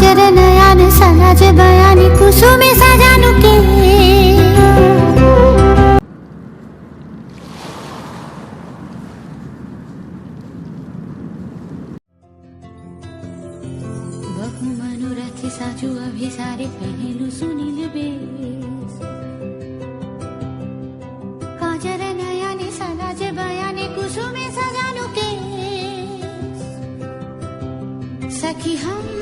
কাজের নয়ন সাজাজে বয়ানি কুসুমে সাজানো কে बहु मनोरथ साजू अभिसारे पहलू सुनील बेस काजर नयने सजाजे बयाने कुसुमे सजानो के सखी हम